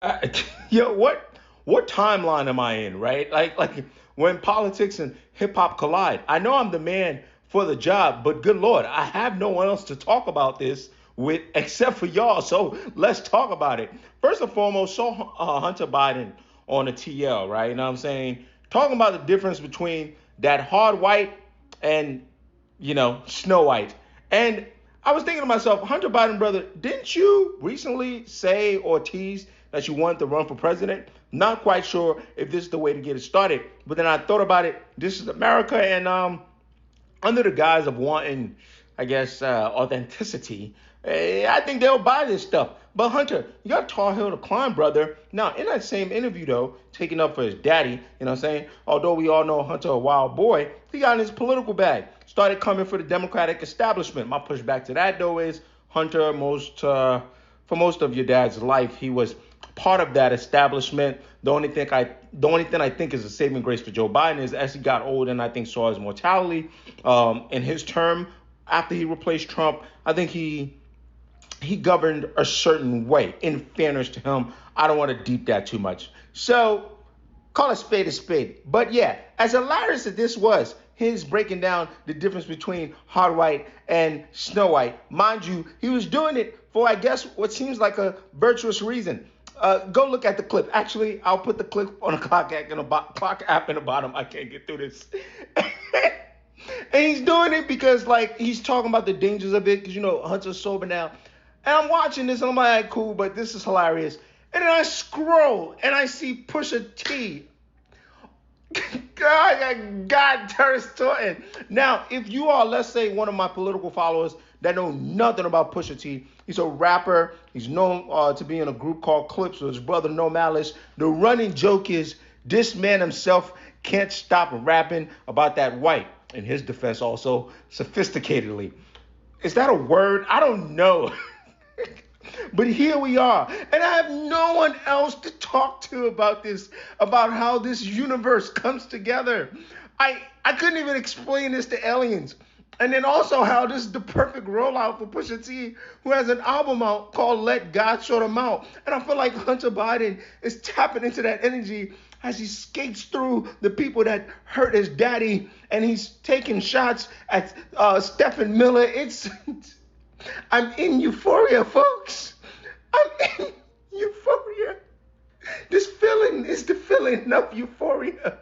Uh, yo, what timeline am I in, right? Like when politics and hip hop collide. I know I'm the man for the job, but good lord, I have no one else to talk about this with except for y'all. So let's talk about it. First and foremost, show Hunter Biden on the TL, right? You know what I'm saying? Talking about the difference between that hard white and Snow White. And I was thinking to myself, Hunter Biden, brother, didn't you recently say or tease that you wanted to run for president? Not quite sure if this is the way to get it started. But then I thought about it. This is America, and under the guise of wanting, I guess, authenticity, I think they'll buy this stuff. But Hunter, you got a tall hill to climb, brother. Now, in that same interview, though, taking up for his daddy, you know what I'm saying? Although we all know Hunter a wild boy, he got in his political bag. Started coming for the Democratic establishment. My pushback to that, though, is Hunter, for most of your dad's life, he was part of that establishment. The only thing I think is a saving grace for Joe Biden is as he got older and I think saw his mortality in his term after he replaced Trump. I think he governed a certain way. In fairness to him, I don't want to deep that too much. So call a spade a spade. But yeah, as hilarious as this was, his breaking down the difference between hard white and Snow White. Mind you, he was doing it for, I guess, what seems like a virtuous reason. Go look at the clip. Actually, I'll put the clip on a clock app in the bottom. I can't get through this. And he's doing it because, like, he's talking about the dangers of it because, Hunter's sober now. And I'm watching this and I'm like, cool, but this is hilarious. And then I scroll and I see Pusha T. God, Terrence Thornton. Now, if you are, let's say, one of my political followers that know nothing about Pusha T, he's a rapper. He's known to be in a group called Clips with his brother No Malice. The running joke is this man himself can't stop rapping about that white. In his defense, also sophisticatedly. Is that a word? I don't know. But here we are. And I have no one else to talk to about this, about how this universe comes together. I couldn't even explain this to aliens. And then also how this is the perfect rollout for Pusha T, who has an album out called Let God Sort Him Out. And I feel like Hunter Biden is tapping into that energy as he skates through the people that hurt his daddy, and he's taking shots at Stephen Miller. I'm in euphoria, folks. I'm in euphoria. This feeling is the feeling of euphoria.